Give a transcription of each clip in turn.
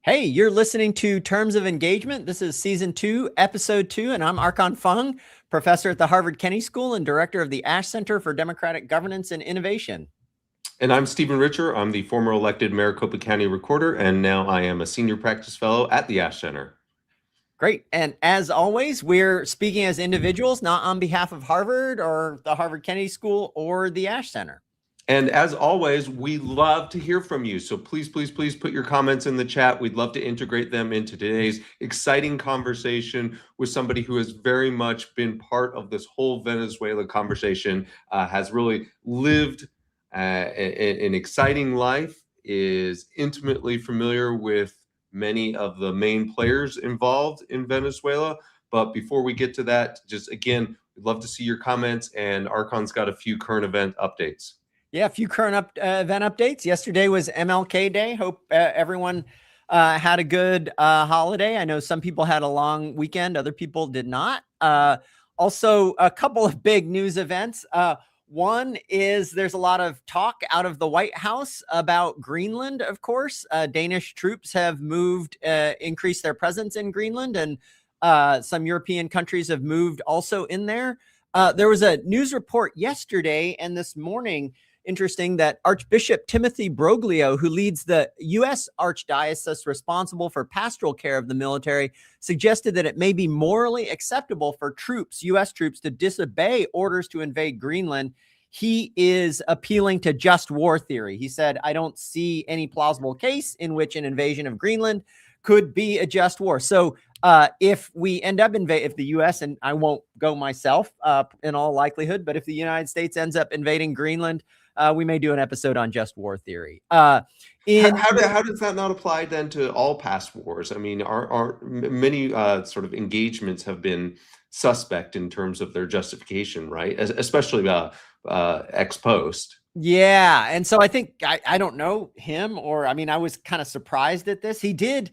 Hey, you're listening to Terms of Engagement. This is Season 2, Episode 2, and I'm Archon Fung, professor at the Harvard Kennedy School and director of the Ash Center for Democratic Governance and Innovation. And I'm Stephen Richer. I'm the former elected Maricopa County recorder, and now I am a senior practice fellow at the Ash Center. Great. And as always, we're speaking as individuals, not on behalf of Harvard or the Harvard Kennedy School or the Ash Center. And as always, we love to hear from you. So please put your comments in the chat. We'd love to integrate them into today's exciting conversation with somebody who has very much been part of this whole Venezuela conversation, has really lived an exciting life, is intimately familiar with many of the main players involved in Venezuela. But before we get to that, just again, we'd love to see your comments, and Archon's got a few current event updates. Yeah, a few current event updates. Yesterday was MLK Day. Hope everyone had a good holiday. I know some people had a long weekend. Other people did not. Also, a couple of big news events. One is there's a lot of talk out of the White House about Greenland, of course. Danish troops have moved, increased their presence in Greenland, and some European countries have moved also in there. There was a news report yesterday and this morning, interesting, that Archbishop Timothy Broglio, who leads the U.S. Archdiocese responsible for pastoral care of the military, suggested that it may be morally acceptable for troops, U.S. troops, to disobey orders to invade Greenland. He is appealing to just war theory. He said, I don't see any plausible case in which an invasion of Greenland could be a just war. So if we end up if the U.S., and I won't go myself in all likelihood, but if the United States ends up invading Greenland, we may do an episode on just war theory. How does that not apply then to all past wars? I mean, our many sort of engagements have been suspect in terms of their justification, right? Especially ex post. Yeah. And so I think, I don't know him, or, I mean, I was kind of surprised at this. He did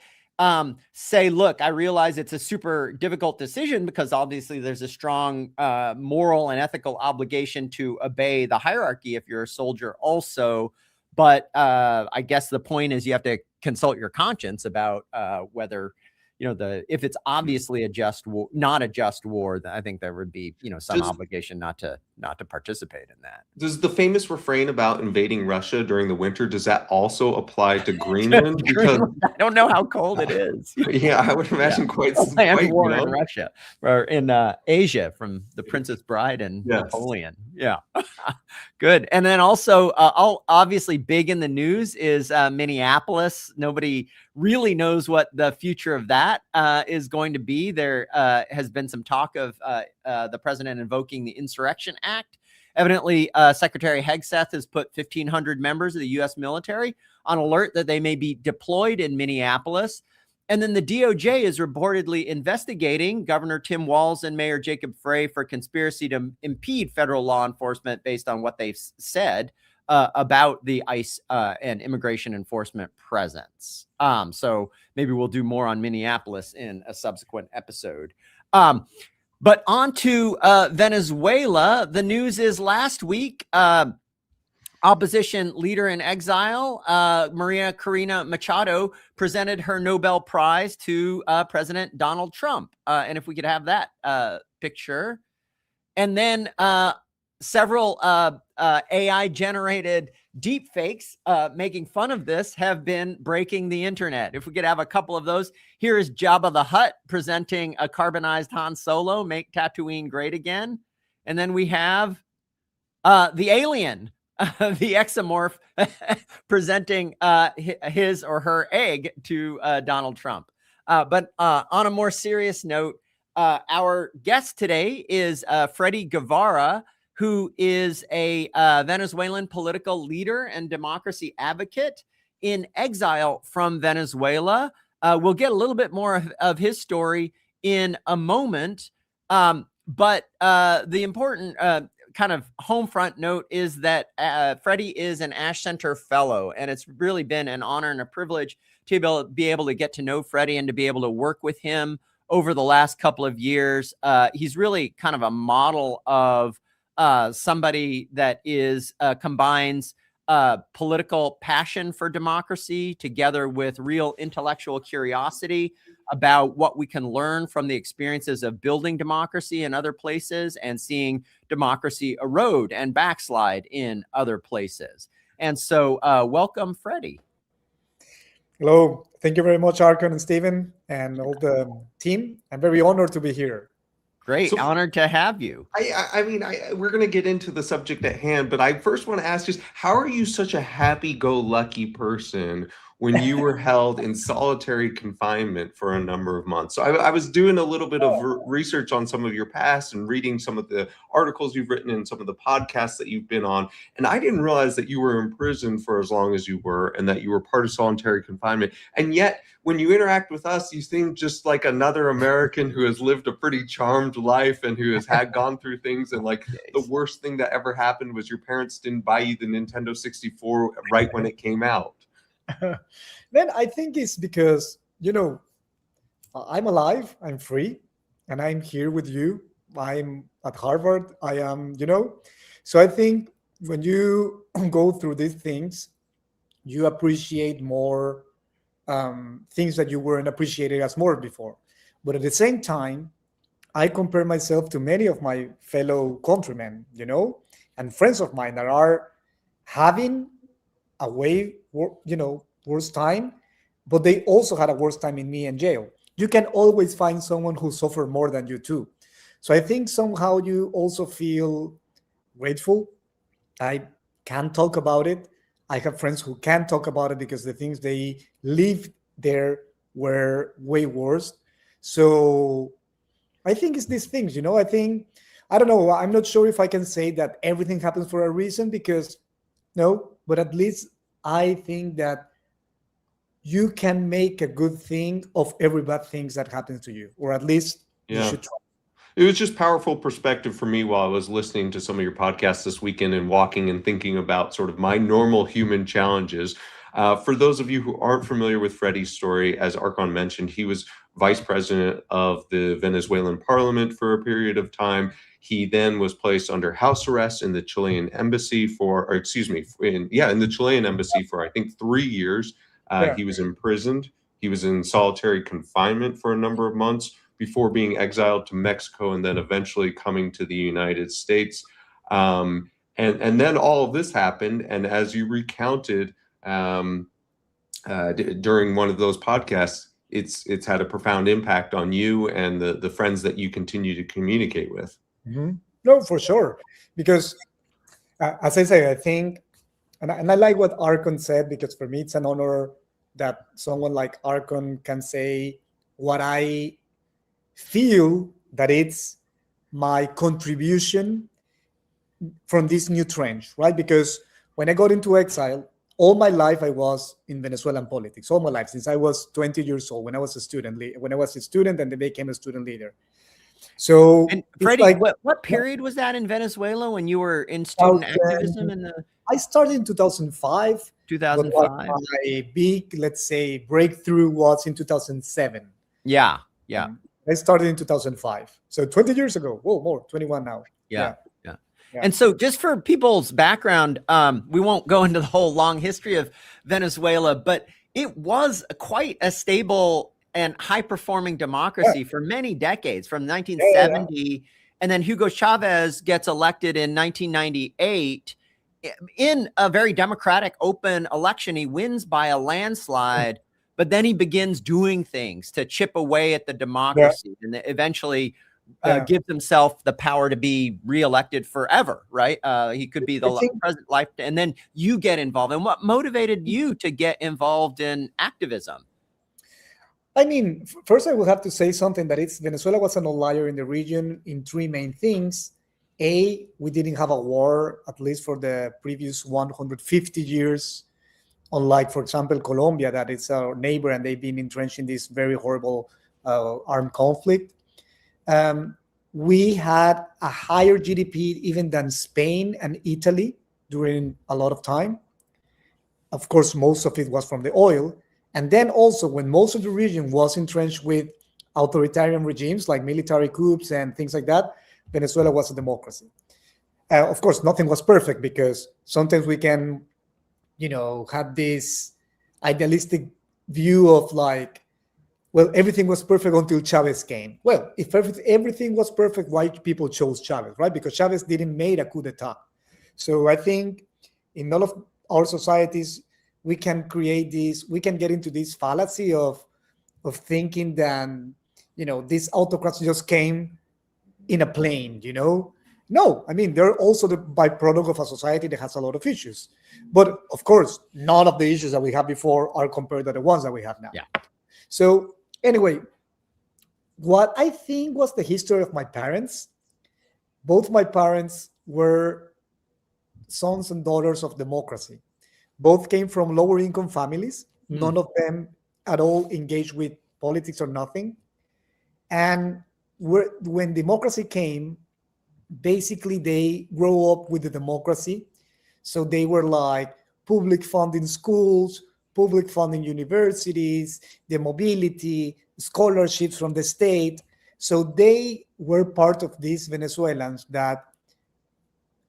say, look, I realize it's a super difficult decision because obviously there's a strong moral and ethical obligation to obey the hierarchy if you're a soldier also. But I guess the point is you have to consult your conscience about whether, if it's obviously a just war, not a just war, I think there would be, some obligation not to participate in that. Does the famous refrain about invading Russia during the winter, does that also apply to Greenland? Because I don't know how cold it is. Yeah, I would imagine quite war in Russia or in Asia from The Princess Bride and Napoleon. Yeah. Good. And then also, obviously big in the news is Minneapolis. Nobody really knows what the future of that is going to be. There has been some talk of the president invoking the Insurrection Act. Evidently, Secretary Hegseth has put 1,500 members of the U.S. military on alert that they may be deployed in Minneapolis. And then the DOJ is reportedly investigating Governor Tim Walz and Mayor Jacob Frey for conspiracy to impede federal law enforcement based on what they've said about the ICE and immigration enforcement presence. So maybe we'll do more on Minneapolis in a subsequent episode. But on to Venezuela. The news is last week, opposition leader in exile, Maria Corina Machado, presented her Nobel Prize to President Donald Trump. And if we could have that picture. And then several AI-generated deep fakes making fun of this have been breaking the internet. If we could have a couple of those. Here is Jabba the Hutt presenting a carbonized Han Solo, make Tatooine great again. And then we have the alien, the exomorph, presenting his or her egg to Donald Trump. But on a more serious note, our guest today is Freddy Guevara, who is a Venezuelan political leader and democracy advocate. in exile from Venezuela. We'll get a little bit more of his story in a moment. But the important kind of home front note is that Freddy is an Ash Center Fellow, and it's really been an honor and a privilege to be able to get to know Freddy and to be able to work with him over the last couple of years. He's really kind of a model of somebody that is combines political passion for democracy together with real intellectual curiosity about what we can learn from the experiences of building democracy in other places and seeing democracy erode and backslide in other places. And so welcome, Freddy. Hello. Thank you very much, Archon and Stephen and all the team. I'm very honored to be here. Great. Honored to have you. I mean, we're going to get into the subject at hand, but I first want to ask just, how are you such a happy-go-lucky person when you were held in solitary confinement for a number of months? So I was doing a little bit of research on some of your past and reading some of the articles you've written and some of the podcasts that you've been on. And I didn't realize that you were in prison for as long as you were and that you were part of solitary confinement. And yet, when you interact with us, you seem just like another American who has lived a pretty charmed life and who has gone through things. And like the worst thing that ever happened was your parents didn't buy you the Nintendo 64 right when it came out. Then I think it's because, you know, I'm alive, I'm free, and I'm here with you. I'm at Harvard. I am, you know. So I think when you go through these things, you appreciate more things that you weren't appreciated as more before. But at the same time, I compare myself to many of my fellow countrymen, you know, and friends of mine that are having a way, you know, worse time, but they also had a worse time in me in jail. You can always find someone who suffered more than you too. So I think somehow you also feel grateful. I can't talk about it. I have friends who can't talk about it because the things they lived there were way worse. So I think it's these things, you know, I don't know. I'm not sure if I can say that everything happens for a reason because no, but at least I think that you can make a good thing of every bad things that happens to you, or at least you should try. It was just powerful perspective for me while I was listening to some of your podcasts this weekend and walking and thinking about sort of my normal human challenges. For those of you who aren't familiar with Freddy's story, as Archon mentioned, he was vice president of the Venezuelan parliament for a period of time. He then was placed under house arrest in the Chilean embassy in the Chilean embassy for, I think, 3 years. He was imprisoned. He was in solitary confinement for a number of months before being exiled to Mexico and then eventually coming to the United States. And then all of this happened. And as you recounted during one of those podcasts, it's had a profound impact on you and the friends that you continue to communicate with. Mm-hmm. No, for sure. Because as I say, I think, and I like what Archon said, because for me, it's an honor that someone like Archon can say what I feel that it's my contribution from this new trench, right? Because when I got into exile, all my life I was in Venezuelan politics, all my life, since I was 20 years old, when I was a student and then became a student leader. So, and Freddy, what period was that in Venezuela when you were in student activism? I started in 2005. 2005. My big, let's say, breakthrough was in 2007. Yeah. I started in 2005. So 20 years ago. Whoa, more, 21 now. Yeah. And so just for people's background, we won't go into the whole long history of Venezuela, but it was quite a stable and high-performing democracy for many decades, from 1970, and then Hugo Chavez gets elected in 1998 in a very democratic, open election. He wins by a landslide, but then he begins doing things to chip away at the democracy and eventually gives himself the power to be reelected forever, right? He could be the president life, and then you get involved. And what motivated you to get involved in activism? I mean, first I will have to say something that Venezuela was an outlier in the region in three main things. A, we didn't have a war, at least for the previous 150 years. unlike, for example, Colombia, that is our neighbor, and they've been entrenched in this very horrible armed conflict. We had a higher GDP even than Spain and Italy during a lot of time. Of course, most of it was from the oil. And then also, when most of the region was entrenched with authoritarian regimes like military coups and things like that, Venezuela was a democracy. Of course, nothing was perfect, because sometimes we can, have this idealistic view of like, well, everything was perfect until Chavez came. Well, if everything was perfect, why people chose Chavez, right? Because Chavez didn't make a coup d'etat. So I think in all of our societies, we can get into this fallacy of thinking that, these autocrats just came in a plane, No, I mean, they're also the byproduct of a society that has a lot of issues. But of course, none of the issues that we had before are compared to the ones that we have now. Yeah. So anyway, what I think was the history of my parents, both my parents were sons and daughters of democracy. Both came from lower income families. None of them at all engaged with politics or nothing. And when democracy came, basically they grow up with the democracy. So they were like public funding schools, public funding universities, the mobility, scholarships from the state. So they were part of these Venezuelans that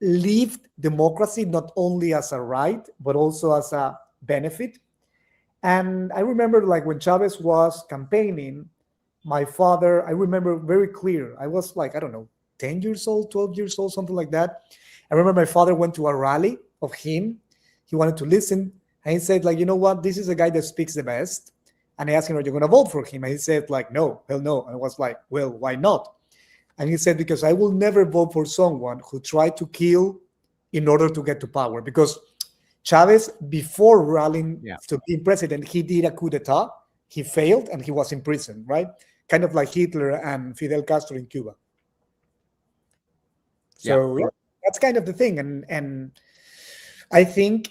lived democracy not only as a right, but also as a benefit. And I remember, like, when Chavez was campaigning, my father, I remember very clear. I was like, I don't know, 10 years old, 12 years old, something like that. I remember my father went to a rally of him. He wanted to listen. And he said, like, you know what? This is a guy that speaks the best. And I asked him, are you going to vote for him? And he said, like, no, hell no. And I was like, well, why not? And he said, because I will never vote for someone who tried to kill in order to get to power. Because Chavez, before rallying to be president, he did a coup d'etat. He failed and he was in prison, right? Kind of like Hitler and Fidel Castro in Cuba. So that's kind of the thing. And I think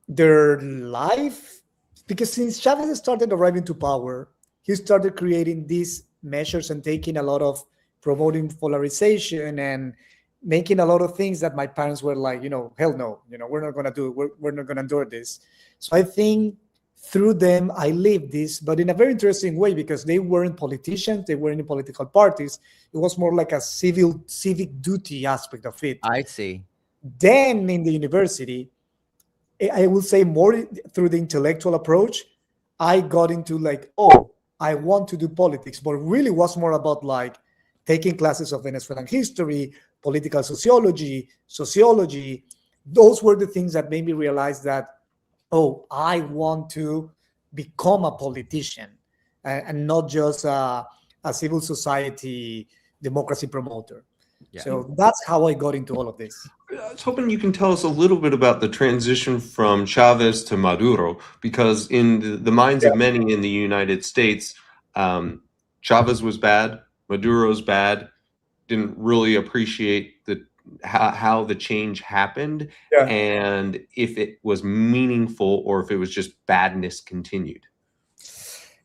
their life, because since Chavez started arriving to power, he started creating these measures and taking a lot of promoting polarization and making a lot of things that my parents were like, hell no, we're not going to do it. We're not going to endure this. So I think through them, I lived this, but in a very interesting way, because they weren't politicians, they weren't in political parties. It was more like a civic duty aspect of it. I see. Then in the university, I will say more through the intellectual approach, I got into like, oh, I want to do politics, but really was more about like taking classes of Venezuelan history, political sociology. Those were the things that made me realize that, oh, I want to become a politician and not just a civil society democracy promoter. Yeah. So that's how I got into all of this. I was hoping you can tell us a little bit about the transition from Chavez to Maduro, because in the minds of many in the United States, Chavez was bad, Maduro's bad, didn't really appreciate how the change happened, and if it was meaningful or if it was just badness continued.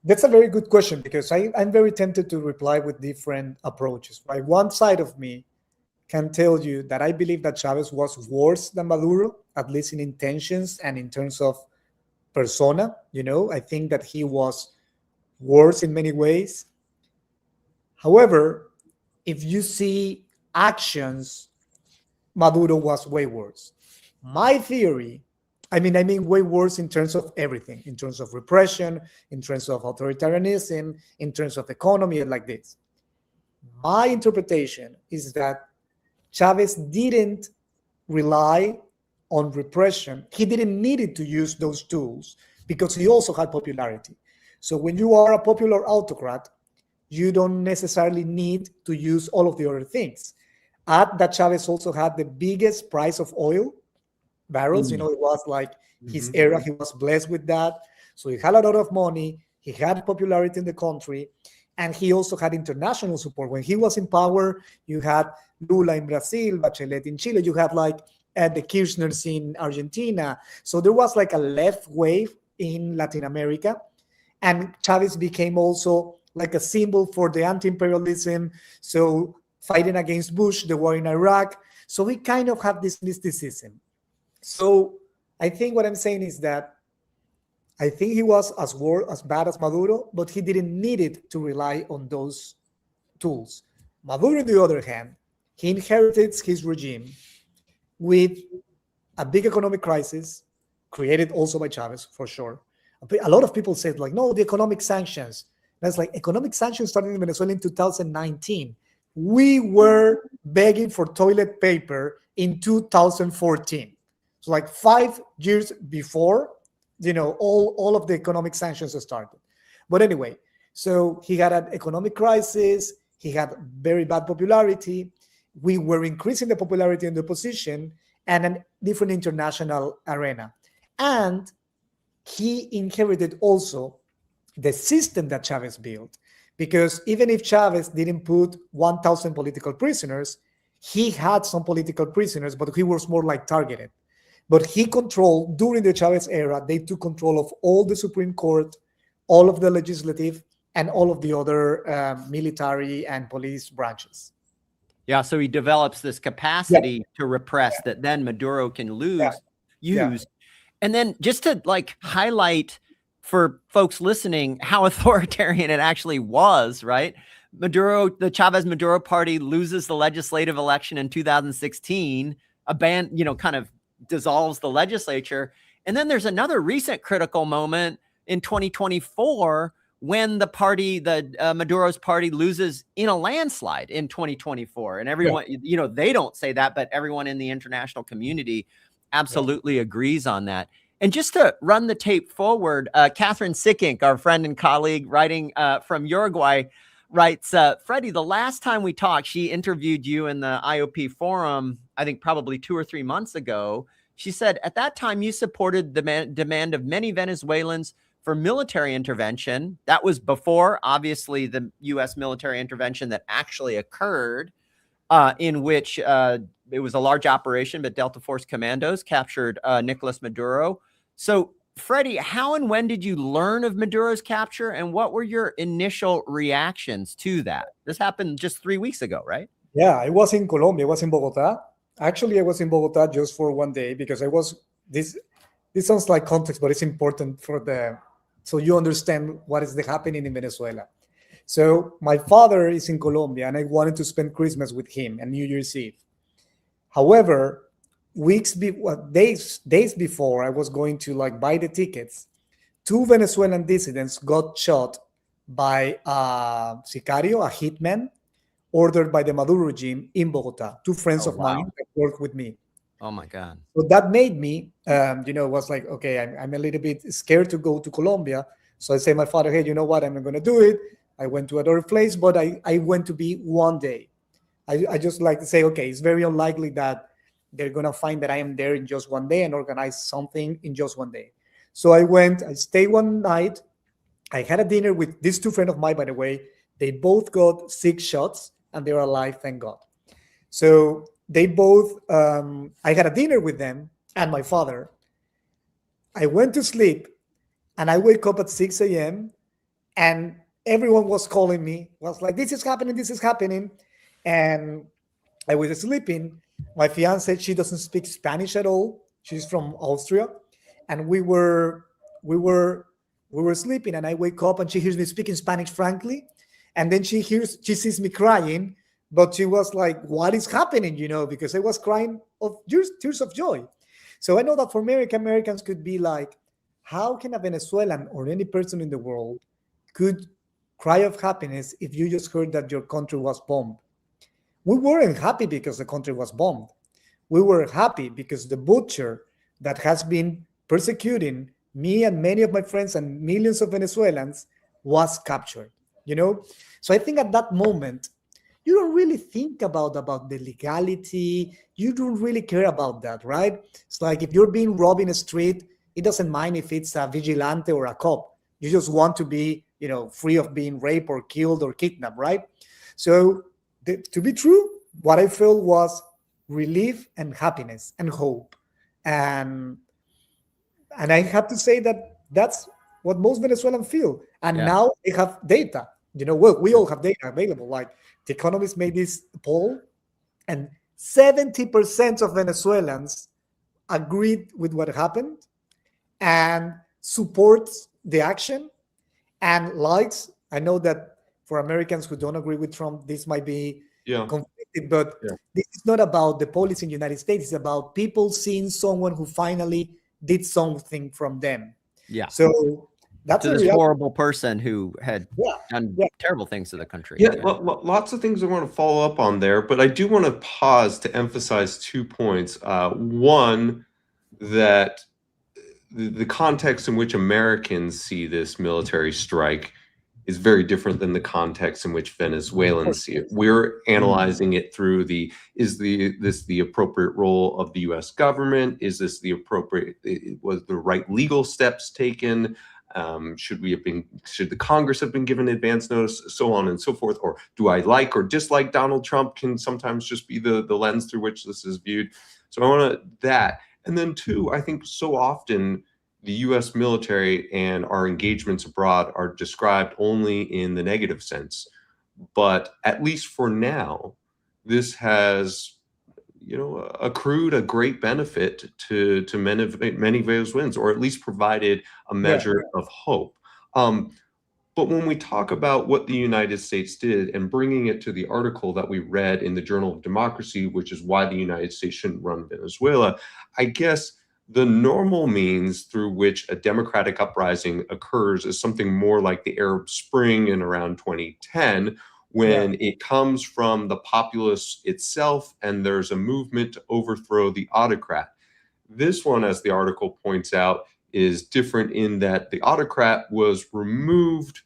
That's a very good question, because I'm very tempted to reply with different approaches. Right? One side of me can tell you that I believe that Chavez was worse than Maduro, at least in intentions and in terms of persona. I think that he was worse in many ways. However, if you see actions, Maduro was way worse. My theory, I mean way worse in terms of everything, in terms of repression, in terms of authoritarianism, in terms of economy, and like this. My interpretation is that Chavez didn't rely on repression. He didn't need to use those tools because he also had popularity. So when you are a popular autocrat, you don't necessarily need to use all of the other things. Add that Chavez also had the biggest price of oil barrels. It was like his era. He was blessed with that. So he had a lot of money. He had popularity in the country. And he also had international support. When he was in power, you had Lula in Brazil, Bachelet in Chile. You had like the Kirchners in Argentina. So there was like a left wave in Latin America. And Chavez became also like a symbol for the anti-imperialism. So fighting against Bush, the war in Iraq. So we kind of have this mysticism. So I think what I'm saying is that I think he was as bad as Maduro, but he didn't need it to rely on those tools. Maduro, on the other hand, he inherited his regime with a big economic crisis, created also by Chavez, for sure. A lot of people said, like, no, the economic sanctions. That's like, economic sanctions started in Venezuela in 2019. We were begging for toilet paper in 2014. So like 5 years before, all of the economic sanctions started. But anyway, so he had an economic crisis. He had very bad popularity. We were increasing the popularity in the opposition and a different international arena. And he inherited also the system that Chavez built. Because even if Chavez didn't put 1,000 political prisoners, he had some political prisoners, but he was more like targeted. But he controlled, during the Chavez era, they took control of all the Supreme Court, all of the legislative, and all of the other military and police branches. Yeah, so he develops this capacity to repress that then Maduro can use. And then just to like highlight for folks listening how authoritarian it actually was, right? Maduro, the Chavez-Maduro party loses the legislative election in 2016, kind of dissolves the legislature. And then there's another recent critical moment in 2024 when the party, Maduro's party, loses in a landslide in 2024. And everyone, they don't say that, but everyone in the international community absolutely agrees on that. And just to run the tape forward, Catherine Sickink, our friend and colleague writing from Uruguay, writes, Freddy, the last time we talked, she interviewed you in the IOP forum, I think probably 2 or 3 months ago. She said, at that time, you supported the demand of many Venezuelans for military intervention. That was before, obviously, the U.S. military intervention that actually occurred, in which it was a large operation, but Delta Force commandos captured Nicolás Maduro. So, Freddy, how and when did you learn of Maduro's capture, and what were your initial reactions to that? This happened just 3 weeks ago, right? Yeah, I was in Colombia. I was in Bogota. Actually, I was in Bogota just for one day because I was this sounds like context, but it's important so you understand what is happening in Venezuela. So my father is in Colombia, and I wanted to spend Christmas with him and New Year's Eve. However, days before I was going to buy the tickets, 2 Venezuelan dissidents got shot by a sicario, a hitman, ordered by the Maduro regime in Bogota. 2 friends of mine that worked with me. Oh my God. So that made me, was like, okay, I'm a little bit scared to go to Colombia. So I say to my father, hey, you know what? I'm not going to do it. I went to another place, but I went to be one day. I just like to say, okay, it's very unlikely that they're going to find that I am there in just one day and organize something in just one day. So I stayed one night. I had a dinner with these 2 friends of mine, by the way. They both got 6 shots and they're alive, thank God. So they both, I had a dinner with them and my father. I went to sleep and I wake up at 6 a.m. and everyone was calling me, was like, this is happening. And I was sleeping. My fiance, she doesn't speak Spanish at all. She's from Austria. And we were sleeping and I wake up and she hears me speaking Spanish frankly. And then she sees me crying, but she was like, what is happening? Because I was crying of tears of joy. So I know that for Americans could be like, how can a Venezuelan or any person in the world could cry of happiness if you just heard that your country was bombed? We weren't happy because the country was bombed. We were happy because the butcher that has been persecuting me and many of my friends and millions of Venezuelans was captured, So I think at that moment, you don't really think about the legality. You don't really care about that, right? It's like if you're being robbed in a street, it doesn't mind if it's a vigilante or a cop. You just want to be, free of being raped or killed or kidnapped, right? So to be true, what I felt was relief and happiness and hope. And I have to say that that's what most Venezuelans feel. And now they have data. Well, we all have data available. Like The Economist made this poll, and 70% of Venezuelans agreed with what happened and supports the action and likes. I know that for Americans who don't agree with Trump, this might be conflicted, but this is not about the policy in the United States. It's about people seeing someone who finally did something from them. Yeah. So that's this horrible person who had done terrible things to the country. Lots of things I want to follow up on there, but I do want to pause to emphasize 2 points. One, that the context in which Americans see this military strike is very different than the context in which Venezuelans see it. We're analyzing it through is this the appropriate role of the US government? Is this the appropriate, was the right legal steps taken? Should the Congress have been given advance notice, so on and so forth? Or do I like or dislike Donald Trump can sometimes just be the lens through which this is viewed. So I want that. And then 2, I think so often the US military and our engagements abroad are described only in the negative sense. But at least for now, this has accrued a great benefit to many Venezuelans, or at least provided a measure of hope. But when we talk about what the United States did and bringing it to the article that we read in the Journal of Democracy, which is why the United States shouldn't run Venezuela, I guess the normal means through which a democratic uprising occurs is something more like the Arab Spring in around 2010, when it comes from the populace itself and there's a movement to overthrow the autocrat. This one, as the article points out, is different in that the autocrat was removed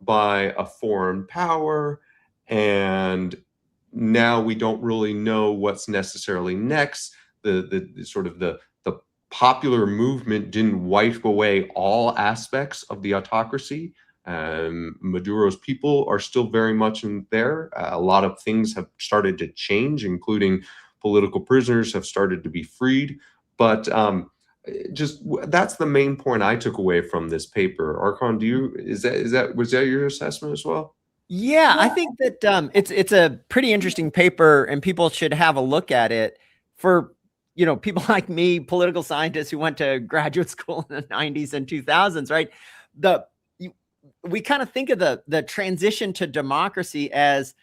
by a foreign power, and now we don't really know what's necessarily next. The popular movement didn't wipe away all aspects of the autocracy. Maduro's people are still very much in there. A lot of things have started to change, including political prisoners have started to be freed. But that's the main point I took away from this paper. Archon, was that your assessment as well? Yeah, I think that it's a pretty interesting paper, and people should have a look at it. For people like me, political scientists who went to graduate school in the 90s and 2000s, right? We kind of think of the transition to democracy as,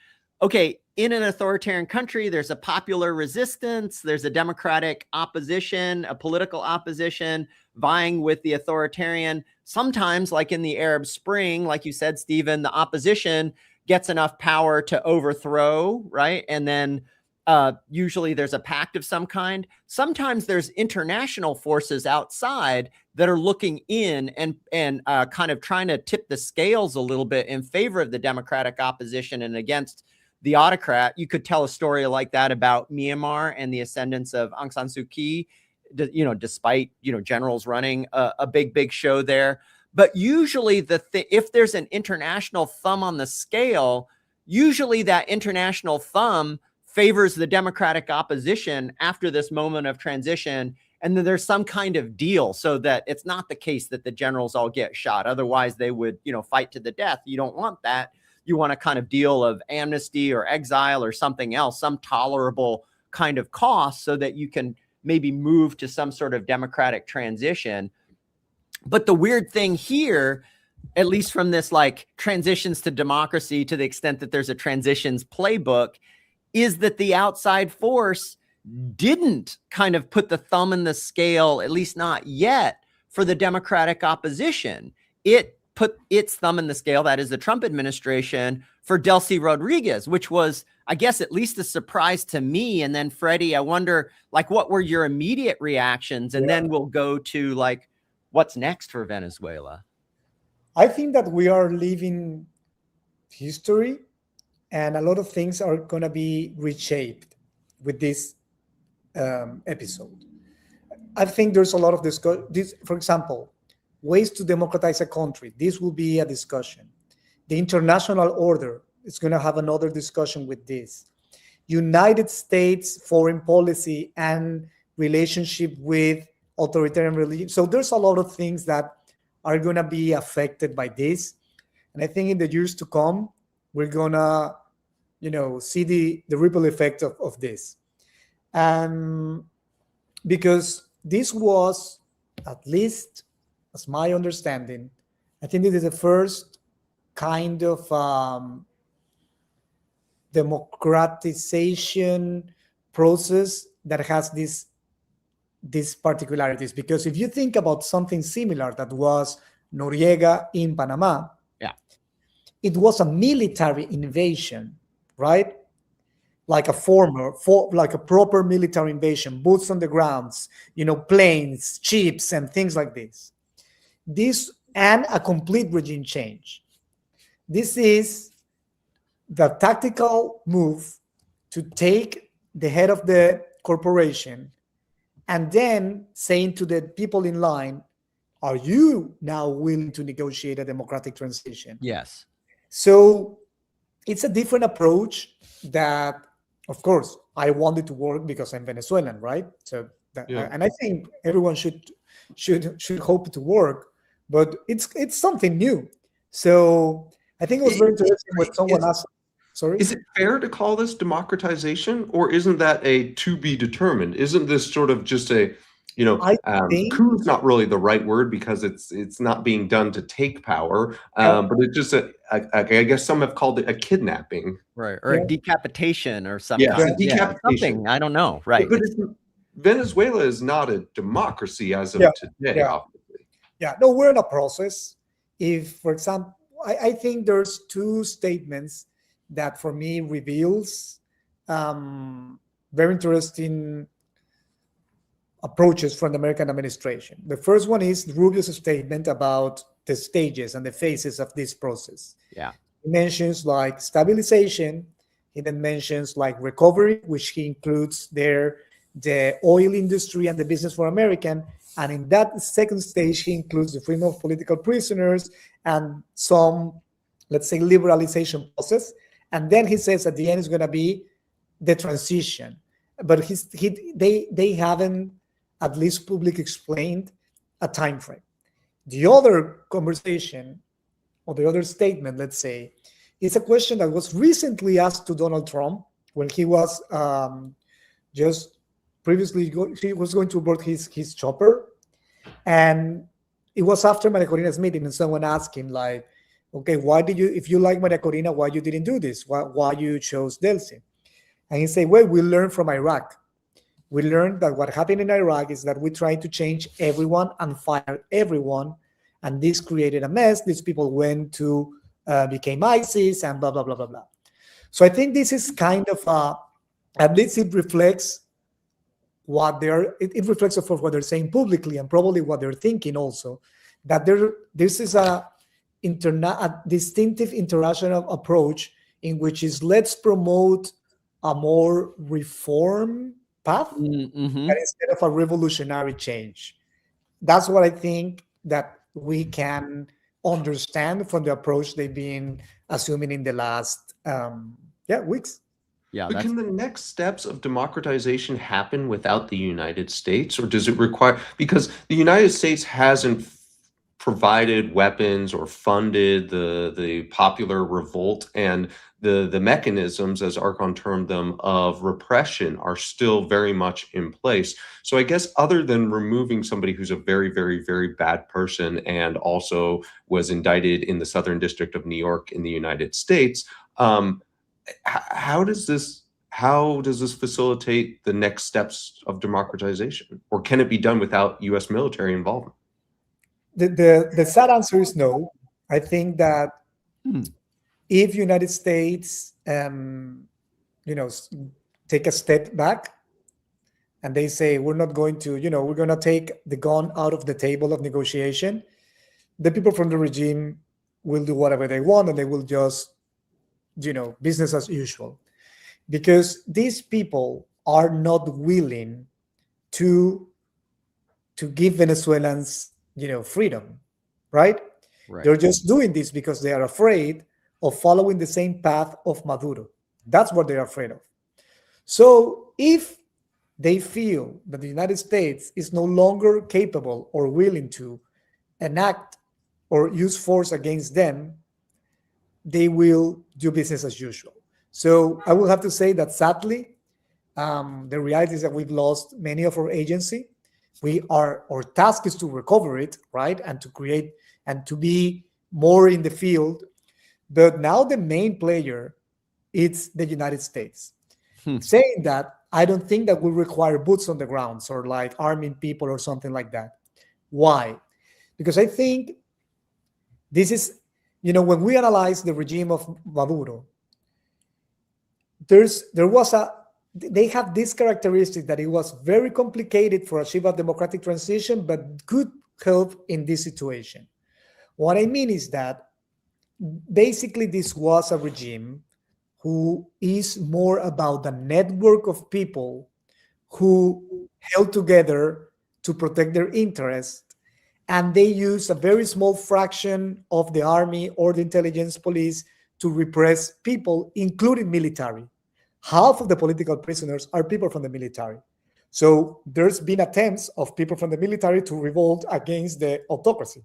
okay, in an authoritarian country, there's a popular resistance, there's a democratic opposition, a political opposition vying with the authoritarian. Sometimes, like in the Arab Spring, like you said, Stephen, the opposition gets enough power to overthrow, right? And then usually there's a pact of some kind. Sometimes there's international forces outside that are looking in and kind of trying to tip the scales a little bit in favor of the democratic opposition and against the autocrat. You could tell a story like that about Myanmar and the ascendance of Aung San Suu Kyi, despite, generals running a big show there. But usually if there's an international thumb on the scale, usually that international thumb favors the democratic opposition after this moment of transition. And then there's some kind of deal so that it's not the case that the generals all get shot. Otherwise they would, fight to the death. You don't want that. You want a kind of deal of amnesty or exile or something else, some tolerable kind of cost so that you can maybe move to some sort of democratic transition. But the weird thing here, at least from this like transitions to democracy, to the extent that there's a transitions playbook, is that the outside force didn't kind of put the thumb in the scale, at least not yet, for the democratic opposition. It put its thumb in the scale, that is the Trump administration, for Delcy Rodriguez, which was, I guess, at least a surprise to me. And then Freddy, I wonder, like, what were your immediate reactions? And then we'll go to like, what's next for Venezuela? I think that we are living history, and a lot of things are going to be reshaped with this episode. I think there's a lot of discussion. For example, ways to democratize a country. This will be a discussion. The international order is going to have another discussion with this. United States foreign policy and relationship with authoritarian regime. So there's a lot of things that are going to be affected by this. And I think in the years to come, we're going to, see the ripple effect of this. Because this was, at least as my understanding, I think this is the first kind of democratization process that has these particularities. Because if you think about something similar that was Noriega in Panama, it was a military invasion, right? Like a proper military invasion, boots on the grounds, planes, ships, and things like this. This and a complete regime change. This is the tactical move to take the head of the corporation and then saying to the people in line, are you now willing to negotiate a democratic transition? Yes. So it's a different approach that, of course, I wanted to work because I'm Venezuelan, right? So, and I think everyone should hope to work, but it's something new. So I think it was very interesting when someone asked. Sorry? Is it fair to call this democratization, or isn't that a to be determined? Isn't this sort of just a, coup is not really the right word because it's not being done to take power, but it's just I guess some have called it a kidnapping, right, or a decapitation or something. Something I don't know, right? But Venezuela is not a democracy as of today, obviously. Yeah, no, we're in a process. If, for example, I think there's two statements that for me reveals very interesting approaches from the American administration. The first one is Rubio's statement about the stages and the phases of this process. Yeah. He mentions like stabilization. He then mentions like recovery, which he includes there the oil industry and the business for American. And in that second stage, he includes the freedom of political prisoners and some, let's say, liberalization process. And then he says at the end is going to be the transition. But they haven't, at least publicly, explained a time frame. The other conversation, or the other statement, let's say, is a question that was recently asked to Donald Trump when he was just previously, he was going to board his chopper. And it was after Maria Corina's meeting, and someone asked him, like, okay, if you like Maria Corina, why you didn't do this? Why you chose Delcy? And he said, well, we learned from Iraq. We learned that what happened in Iraq is that we tried to change everyone and fire everyone. And this created a mess. These people went to became ISIS and blah, blah, blah, blah, blah. So I think this is kind of, at least it reflects what it reflects, of course, what they're saying publicly and probably what they're thinking also, that this is a distinctive international approach in which is let's promote a more reform path instead of a revolutionary change. That's what I think that we can understand from the approach they've been assuming in the last weeks. Yeah, but can the next steps of democratization happen without the United States, or does it require, because the United States hasn't provided weapons or funded the popular revolt, and the mechanisms, as Archon termed them, of repression are still very much in place. So I guess other than removing somebody who's a very, very, very bad person and also was indicted in the Southern District of New York in the United States, how does this facilitate the next steps of democratization, or can it be done without U.S. military involvement? The sad answer is no. I think that if United States, take a step back and they say we're not going to, we're going to take the gun out of the table of negotiation, the people from the regime will do whatever they want and they will just, business as usual, because these people are not willing to give Venezuelans, freedom, right? They're just doing this because they are afraid of following the same path of Maduro. That's what they're afraid of. So if they feel that the United States is no longer capable or willing to enact or use force against them, they will do business as usual. So I will have to say that sadly, the reality is that we've lost many of our agency. Our task is to recover it, right, and to create and to be more in the field. But now the main player is the United States. Saying that, I don't think that will require boots on the grounds or like arming people or something like that. Why? Because I think this is, when we analyze the regime of Maduro, they have this characteristic that it was very complicated for achieve a democratic transition, but could help in this situation. What I mean is that basically this was a regime who is more about the network of people who held together to protect their interests. And they use a very small fraction of the army or the intelligence police to repress people, including military. Half of the political prisoners are people from the military. So there's been attempts of people from the military to revolt against the autocracy.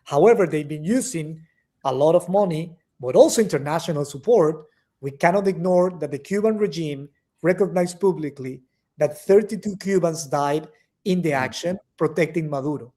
However, they've been using a lot of money, but also international support. We cannot ignore that the Cuban regime recognized publicly that 32 Cubans died in the action protecting Maduro.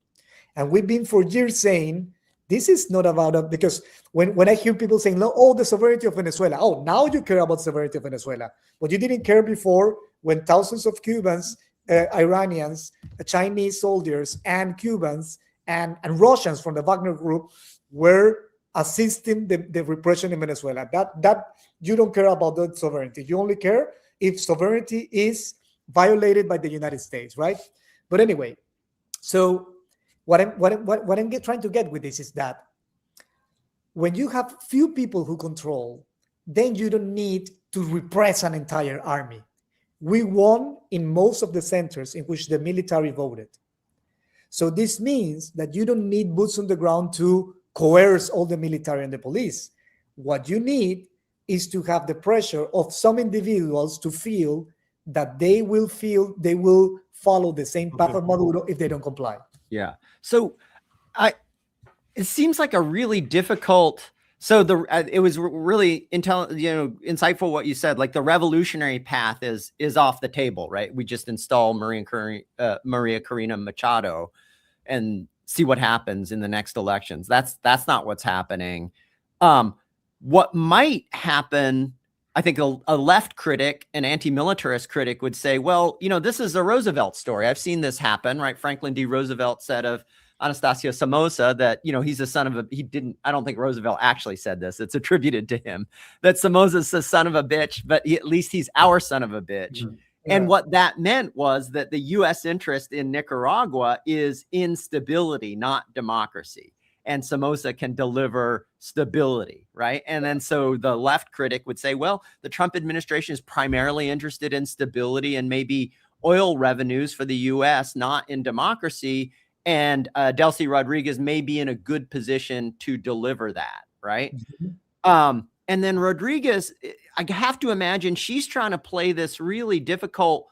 And we've been for years saying, this is not about because when I hear people saying, oh, the sovereignty of Venezuela, oh, now you care about sovereignty of Venezuela. But you didn't care before when thousands of Cubans, Iranians, Chinese soldiers, and Cubans and Russians from the Wagner group were assisting the repression in Venezuela. That you don't care about that sovereignty. You only care if sovereignty is violated by the United States, right? But anyway, so what I'm trying to get with this is that when you have few people who control, then you don't need to repress an entire army. We won in most of the centers in which the military voted. So this means that you don't need boots on the ground to coerce all the military and the police. What you need is to have the pressure of some individuals to feel that they will follow the same path of Maduro if they don't comply. Yeah. So it seems like a really difficult, it was really insightful what you said, like the revolutionary path is off the table, right? We just install Maria Corina Machado and see what happens in the next elections. That's not what's happening. What might happen, I think a left critic, an anti-militarist critic would say, well, this is a Roosevelt story. I've seen this happen, right? Franklin D. Roosevelt said of Anastasio Somoza that, he's a son of a, I don't think Roosevelt actually said this. It's attributed to him that Somoza's a son of a bitch, but at least he's our son of a bitch. Mm-hmm. Yeah. And what that meant was that the U.S. interest in Nicaragua is instability, not democracy. And Somoza can deliver stability, right? And then so the left critic would say, well, the Trump administration is primarily interested in stability and maybe oil revenues for the U.S., not in democracy. And Delcy Rodriguez may be in a good position to deliver that, right? Mm-hmm. And then Rodriguez, I have to imagine she's trying to play this really difficult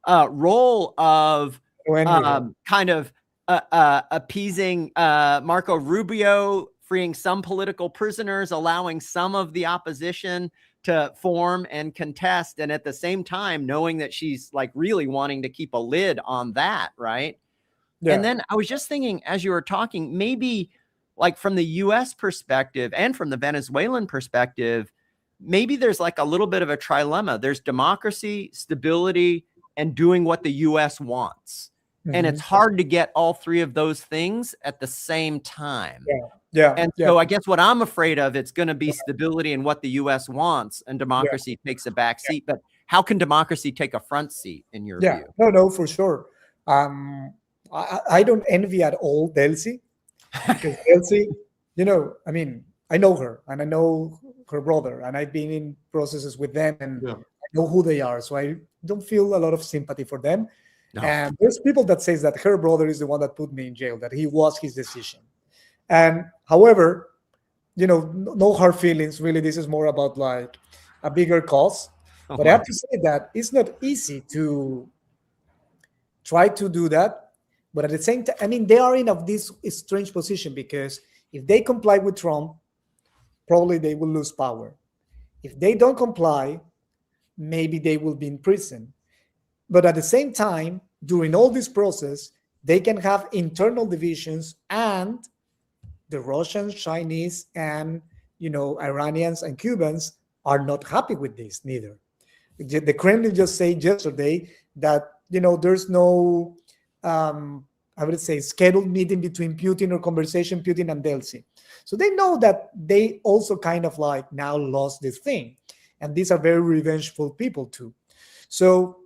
role of kind of appeasing Marco Rubio, freeing some political prisoners, allowing some of the opposition to form and contest. And at the same time, knowing that she's like really wanting to keep a lid on that, right? Yeah. And then I was just thinking, as you were talking, maybe like from the U.S. perspective and from the Venezuelan perspective, maybe there's like a little bit of a trilemma. There's democracy, stability, and doing what the U.S. wants. Mm-hmm. And it's hard to get all three of those things at the same time. Yeah. And so I guess what I'm afraid of, it's going to be stability and what the U.S. wants, and democracy takes a back seat. But how can democracy take a front seat in your view? No, for sure. I don't envy at all Delcy, because Delcy, I mean, I know her and I know her brother, and I've been in processes with them, and I know who they are. So I don't feel a lot of sympathy for them. No. And there's people that says that her brother is the one that put me in jail, that he was his decision. And however, no hard feelings. Really, this is more about like a bigger cause. Oh But I my. have to say that it's not easy to try to do that. But at the same time, I mean, they are in of this strange position because if they comply with Trump, probably they will lose power. If they don't comply, maybe they will be in prison. But at the same time, during all this process, they can have internal divisions, and the Russians, Chinese, and Iranians and Cubans are not happy with this neither. The Kremlin just said yesterday that there's no I would say scheduled meeting between Putin or conversation Putin and Delcy. So they know that they also kind of like now lost this thing, and these are very revengeful people too. So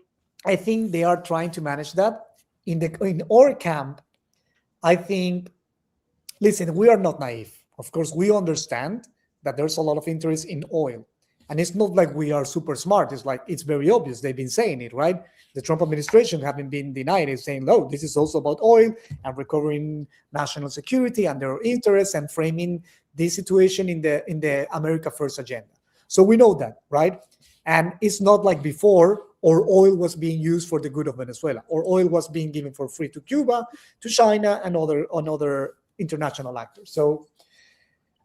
I think they are trying to manage that. In our camp, I think, listen, we are not naive. Of course, we understand that there's a lot of interest in oil. And it's not like we are super smart. It's like, it's very obvious. They've been saying it, right? The Trump administration haven't been denying it, saying, no, this is also about oil and recovering national security and their interests and framing this situation in the America First agenda. So we know that, right? And it's not like before, or oil was being used for the good of Venezuela, or oil was being given for free to Cuba, to China, and other international actors. So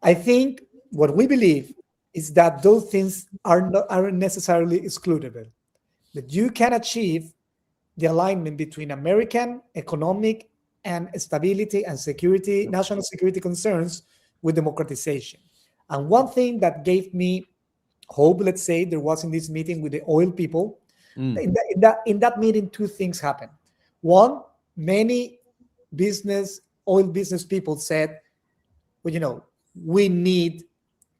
I think what we believe is that those things aren't necessarily excludable, that you can achieve the alignment between American economic and stability and security, national security concerns with democratization. And one thing that gave me hope, let's say, there was in this meeting with the oil people. In that meeting, two things happened. One, many oil business people said, well, we need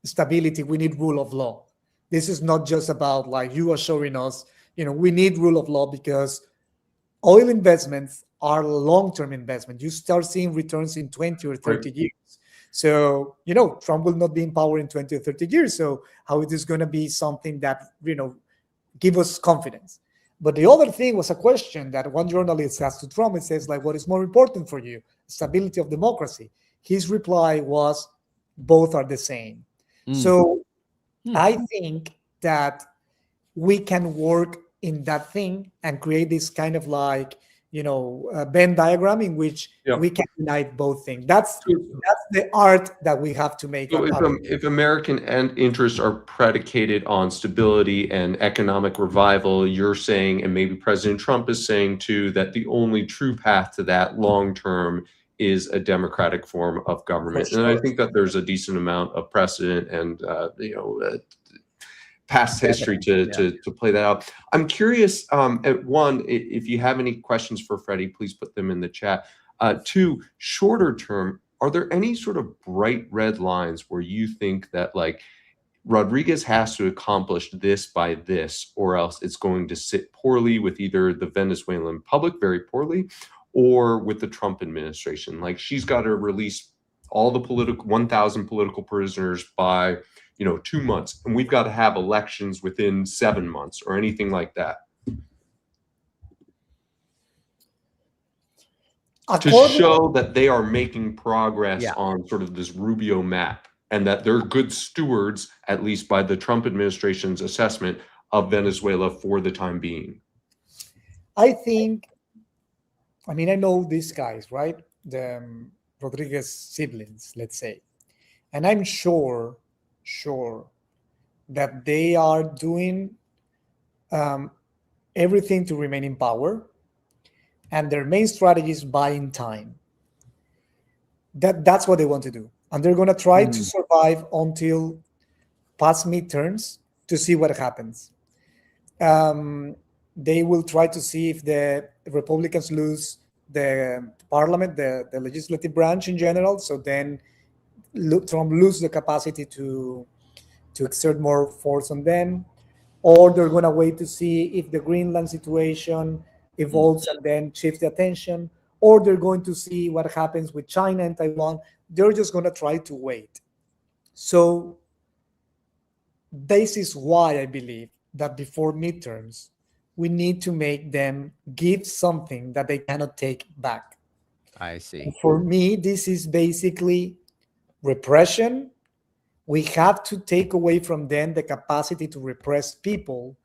stability, we need rule of law. This is not just about like you are showing us, we need rule of law because oil investments are long-term investment. You start seeing returns in 20 or 30 Right. years. So, Trump will not be in power in 20 or 30 years. So how it is going to be something that, give us confidence. But the other thing was a question that one journalist asked to Trump. It says, like, what is more important for you? Stability of democracy. His reply was, both are the same. So I think that we can work in that thing and create this kind of like, Venn diagram in which we can unite both things. That's the art that we have to make. So if American interests are predicated on stability and economic revival, you're saying, and maybe President Trump is saying too, that the only true path to that long term is a democratic form of government. Sure. And I think that there's a decent amount of precedent and past history to play that out. I'm curious, one, if you have any questions for Freddy, please put them in the chat. Two, shorter term, are there any sort of bright red lines where you think that like Rodriguez has to accomplish this by this, or else it's going to sit poorly with either the Venezuelan public, very poorly, or with the Trump administration? Like she's got to release all the 1,000 political prisoners by 2 months, and we've got to have elections within 7 months or anything like that. To show that they are making progress on sort of this Rubio map, and that they're good stewards, at least by the Trump administration's assessment, of Venezuela for the time being. I think, I know these guys, right? The Rodriguez siblings, let's say. And I'm sure that they are doing everything to remain in power. And their main strategy is buying time. That's what they want to do. And they're going to try to survive until past midterms to see what happens. They will try to see if the Republicans lose the parliament, the legislative branch in general. So then Trump lose the capacity to exert more force on them. Or they're going to wait to see if the Greenland situation evolves and then shift the attention, or they're going to see what happens with China and Taiwan. They're just going to try to wait. So this is why I believe that before midterms, we need to make them give something that they cannot take back. I see. And for me, this is basically repression. We have to take away from them the capacity to repress people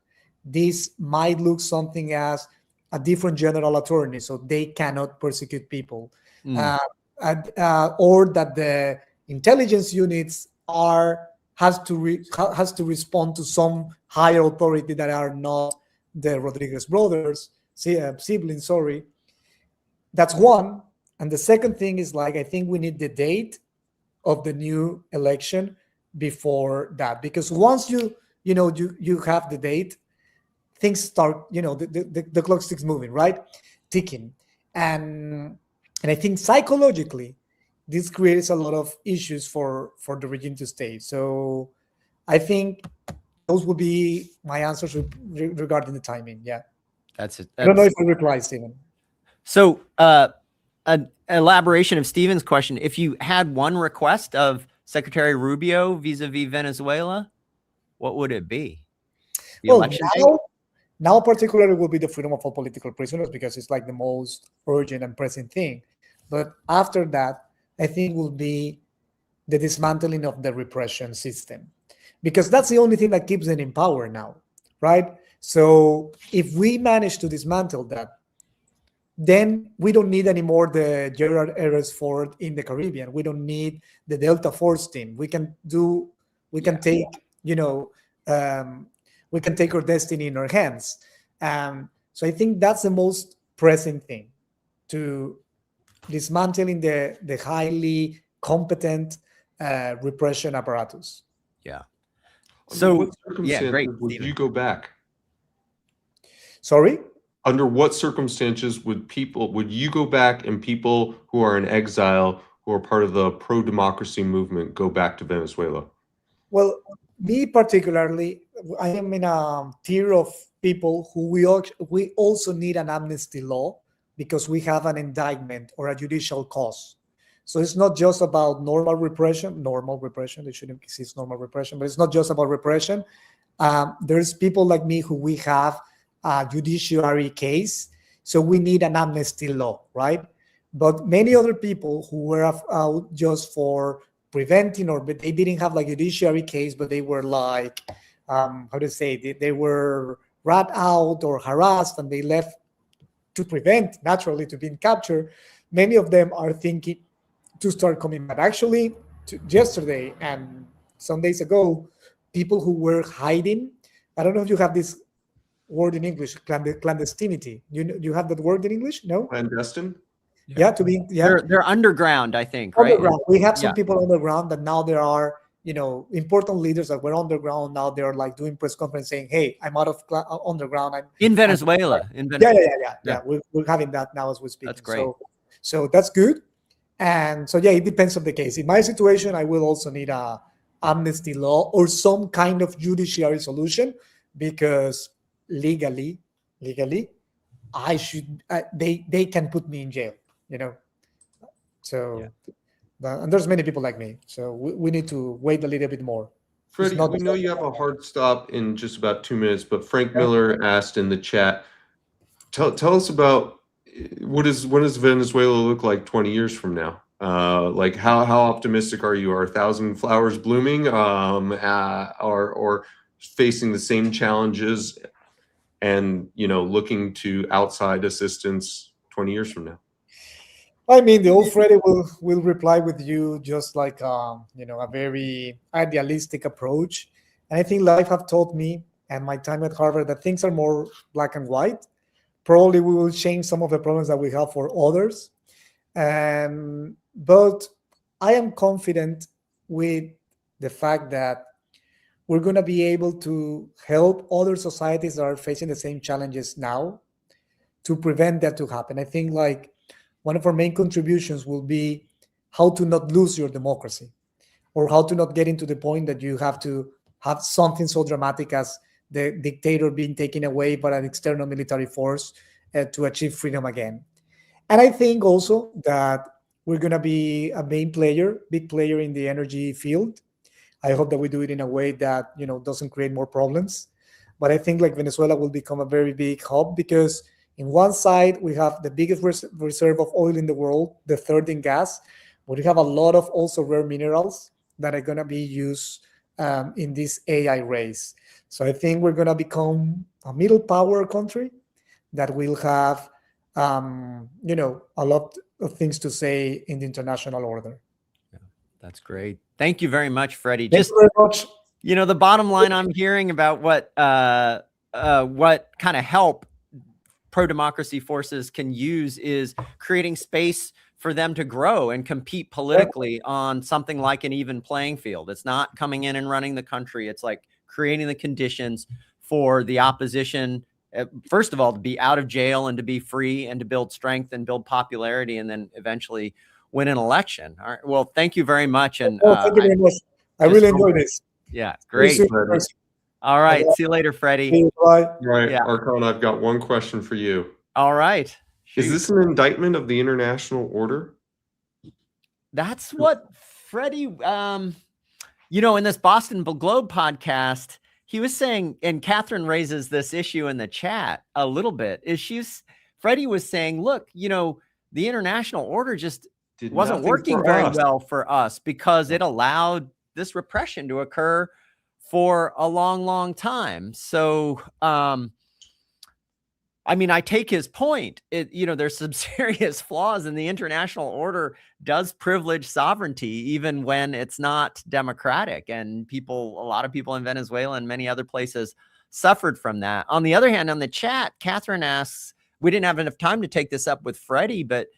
this might look something as a different general attorney, so they cannot persecute people, or that the intelligence units has to respond to some higher authority that are not the Rodriguez brothers, siblings. Sorry, that's one. And the second thing is, like, I think we need the date of the new election before that, because once you have the date, things start, the clock sticks moving, right, ticking, and I think psychologically this creates a lot of issues for the regime to stay. So I think those would be my answers regarding the timing. Yeah, that's it. I don't know if I replied, Stephen. So an elaboration of Stephen's question: if you had one request of Secretary Rubio vis-a-vis Venezuela, what would it be? The election date? Now particularly will be the freedom of all political prisoners, because it's like the most urgent and pressing thing. But after that, I think will be the dismantling of the repression system, because that's the only thing that keeps them in power now, right? So if we manage to dismantle that, then we don't need anymore the Gerald Ayres Ford in the Caribbean. We don't need the Delta Force team. We can take, we can take our destiny in our hands. So I think that's the most pressing thing, to dismantling the highly competent repression apparatus. Yeah. So, what circumstances would Stephen, you go back? Sorry? Under what circumstances would you go back, and people who are in exile, who are part of the pro-democracy movement, go back to Venezuela? Well, me particularly, I am in a tier of people who we also need an amnesty law, because we have an indictment or a judicial cause. So it's not just about normal repression. There shouldn't exist normal repression, but it's not just about repression. There's people like me who we have a judiciary case, so we need an amnesty law, right? But many other people who were out just for preventing, or they didn't have like a judiciary case, but they were like, they were rat out or harassed, and they left to prevent, naturally, to being captured. Many of them are thinking to start coming back. Actually, yesterday and some days ago, people who were hiding, I don't know if you have this word in English, clandestinity. You have that word in English? No? Clandestine? Yeah, they're underground, I think, right? Underground. We have some people underground that now there are, important leaders that were underground. Now they're like doing press conference saying, "Hey, I'm out of underground." In Venezuela. Yeah. We're having that now as we speak. That's great. So that's good. And so, yeah, it depends on the case. In my situation, I will also need a amnesty law or some kind of judiciary solution, because legally, I should. They can put me in jail. So. Yeah. And there's many people like me, so we need to wait a little bit more. Freddy, we know you have a hard stop in just about 2 minutes, but Frank Miller asked in the chat, tell us about what does Venezuela look like 20 years from now? Like how optimistic are you? Are 1,000 flowers blooming, or facing the same challenges, and looking to outside assistance 20 years from now? I mean, the old Freddy will reply with you just like a very idealistic approach. And I think life have taught me, and my time at Harvard, that things are more black and white. Probably we will change some of the problems that we have for others. But I am confident with the fact that we're going to be able to help other societies that are facing the same challenges now to prevent that to happen. I think like one of our main contributions will be how to not lose your democracy, or how to not get into the point that you have to have something so dramatic as the dictator being taken away by an external military force to achieve freedom again. And I think also that we're going to be a big player in the energy field. I hope that we do it in a way that doesn't create more problems. But I think like Venezuela will become a very big hub, because in one side, we have the biggest reserve of oil in the world, the third in gas, but we have a lot of also rare minerals that are going to be used in this AI race. So I think we're going to become a middle power country that will have, a lot of things to say in the international order. Yeah, that's great. Thank you very much, Freddie. Thank you very much. The bottom line I'm hearing about what kind of help pro-democracy forces can use is creating space for them to grow and compete politically on something like an even playing field. It's not coming in and running the country. It's like creating the conditions for the opposition, first of all, to be out of jail and to be free and to build strength and build popularity and then eventually win an election. All right. Well, thank you very much. And thank you very much. I really enjoyed this. Yeah, great. All right. See you later, Freddie. Bye. Right. Yeah. Archon, I've got one question for you. All right. Shoot. Is this an indictment of the international order? That's what Freddie, in this Boston Globe podcast, he was saying, and Catherine raises this issue in the chat a little bit, Freddie was saying, look, the international order just wasn't working very well for us because it allowed this repression to occur for a long, long time. So, I take his point. There's some serious flaws, and the international order does privilege sovereignty, even when it's not democratic. And a lot of people in Venezuela and many other places suffered from that. On the other hand, on the chat, Catherine asks, we didn't have enough time to take this up with Freddie, but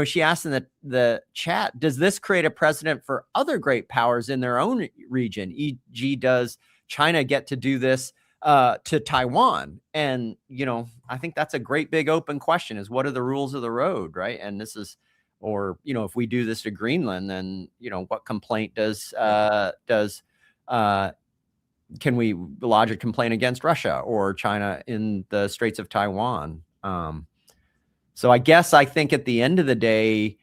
she asked in the chat, does this create a precedent for other great powers in their own region? E.g., does China get to do this to Taiwan? And, I think that's a great big open question, is what are the rules of the road, right? And this is, or, if we do this to Greenland, then, what complaint can we lodge a complaint against Russia or China in the Straits of Taiwan? So I think at the end of the day,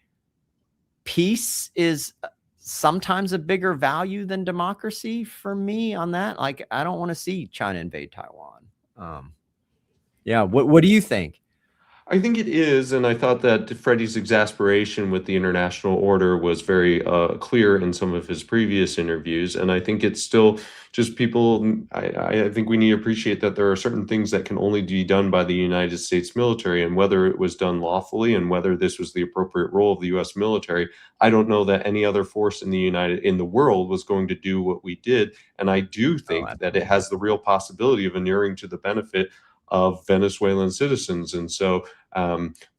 peace is sometimes a bigger value than democracy for me on that. Like, I don't want to see China invade Taiwan. What do you think? I think it is, and I thought that Freddie's exasperation with the international order was very clear in some of his previous interviews, and I think it's still just people. I think we need to appreciate that there are certain things that can only be done by the United States military, and whether it was done lawfully and whether this was the appropriate role of the U.S. military, I don't know that any other force in the world was going to do what we did, and I do think that it has the real possibility of inuring to the benefit of Venezuelan citizens. And so,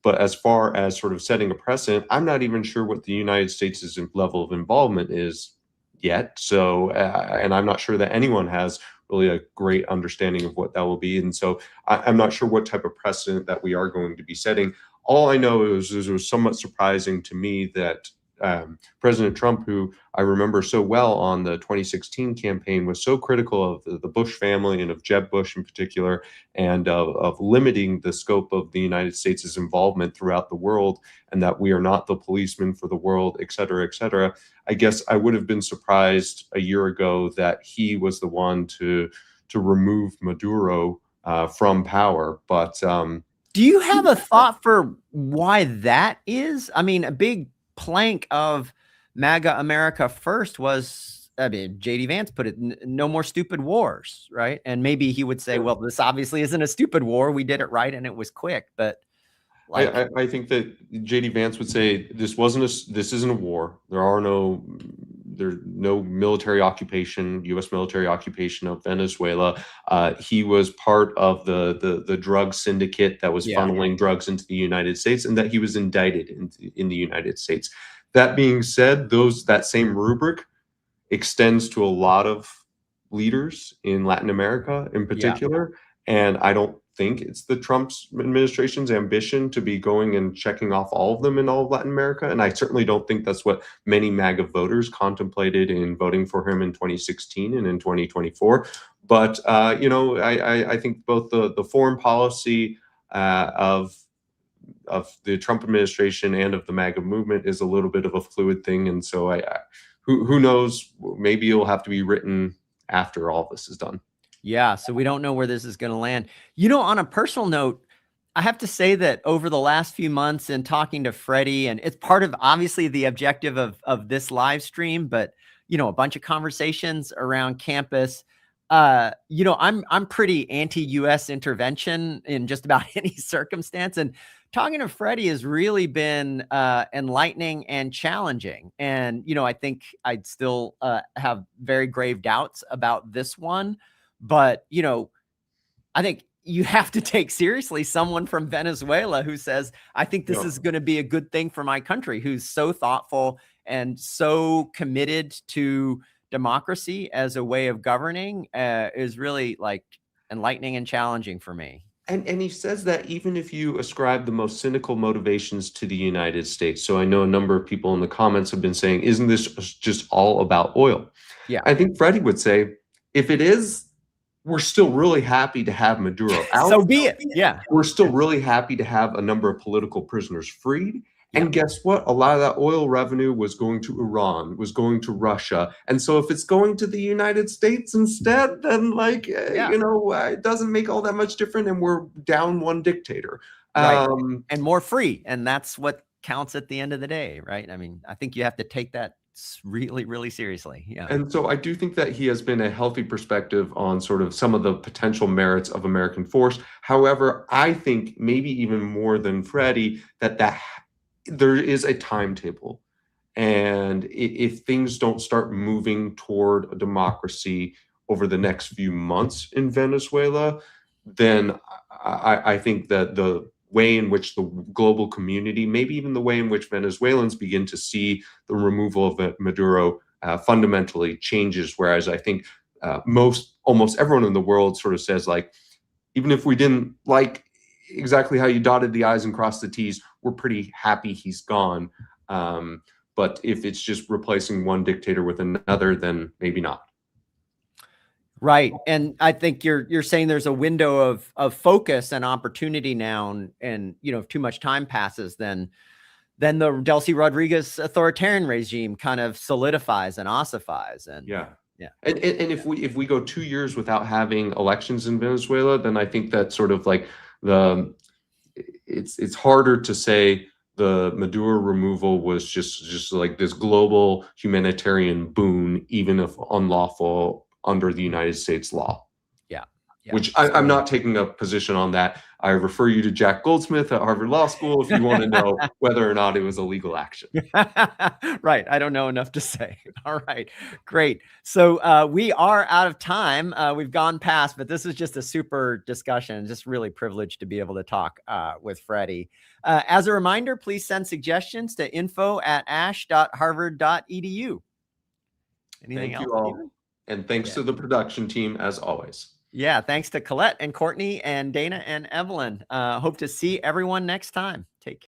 but as far as sort of setting a precedent, I'm not even sure what the United States' level of involvement is yet. So, and I'm not sure that anyone has really a great understanding of what that will be. And so I'm not sure what type of precedent that we are going to be setting. All I know is it was somewhat surprising to me that President Trump, who I remember so well on the 2016 campaign, was so critical of the Bush family and of Jeb Bush in particular, and of limiting the scope of the United States' involvement throughout the world, and that we are not the policeman for the world, et cetera, et cetera. I guess I would have been surprised a year ago that he was the one to remove Maduro from power. But do you have a thought for why that is? I mean, a big plank of MAGA America First was, J.D. Vance put it, no more stupid wars, right? And maybe he would say, well, this obviously isn't a stupid war. We did it right and it was quick. But I think that J.D. Vance would say this isn't a war. There's no military occupation, U.S. military occupation of Venezuela. He was part of the drug syndicate that was funneling drugs into the United States, and that he was indicted in the United States. That being said, that same rubric extends to a lot of leaders in Latin America in particular, and I don't think it's the Trump administration's ambition to be going and checking off all of them in all of Latin America. And I certainly don't think that's what many MAGA voters contemplated in voting for him in 2016 and in 2024. But, I think both the foreign policy of the Trump administration and of the MAGA movement is a little bit of a fluid thing. And so who knows, maybe it'll have to be written after all this is done. Yeah, so we don't know where this is going to land. On a personal note, I have to say that over the last few months and talking to Freddie, and it's part of obviously the objective of this live stream, but a bunch of conversations around campus. I'm pretty anti-US intervention in just about any circumstance. And talking to Freddy has really been enlightening and challenging. And, I think I'd still have very grave doubts about this one. But, I think you have to take seriously someone from Venezuela who says, I think this is going to be a good thing for my country, who's so thoughtful and so committed to democracy as a way of governing, is really like enlightening and challenging for me. And he says that even if you ascribe the most cynical motivations to the United States. So I know a number of people in the comments have been saying, isn't this just all about oil? Yeah. I think Freddy would say, if it is, we're still really happy to have Maduro out. So be it. Yeah. We're still really happy to have a number of political prisoners freed. And guess what? A lot of that oil revenue was going to Iran, was going to Russia. And so if it's going to the United States instead, then it doesn't make all that much different. And we're down one dictator. Right. And more free. And that's what counts at the end of the day, right? I mean, I think you have to take that really, really seriously. Yeah. And so I do think that he has been a healthy perspective on sort of some of the potential merits of American force. However, I think maybe even more than Freddy, that there is a timetable. And if things don't start moving toward a democracy over the next few months in Venezuela, then I think that the way in which the global community, maybe even the way in which Venezuelans begin to see the removal of Maduro fundamentally changes. Whereas I think almost everyone in the world sort of says, like, even if we didn't like exactly how you dotted the I's and crossed the T's, we're pretty happy he's gone. But if it's just replacing one dictator with another, then maybe not. Right. And I think you're saying there's a window of focus and opportunity now. And if too much time passes, then the Delcy Rodriguez authoritarian regime kind of solidifies and ossifies. And yeah. And if we go 2 years without having elections in Venezuela, then I think that sort of like it's harder to say the Maduro removal was just like this global humanitarian boon, even if unlawful under the United States law. Yeah. Which I'm not taking a position on that. I refer you to Jack Goldsmith at Harvard Law School if you want to know whether or not it was a legal action. Right. I don't know enough to say. All right. Great. So we are out of time. We've gone past, but this is just a super discussion. Just really privileged to be able to talk with Freddy. As a reminder, please send suggestions to info@ash.harvard.edu. Anything else? Thank you all. And thanks to the production team, as always. Yeah, thanks to Colette and Courtney and Dana and Evelyn. Hope to see everyone next time. Take care.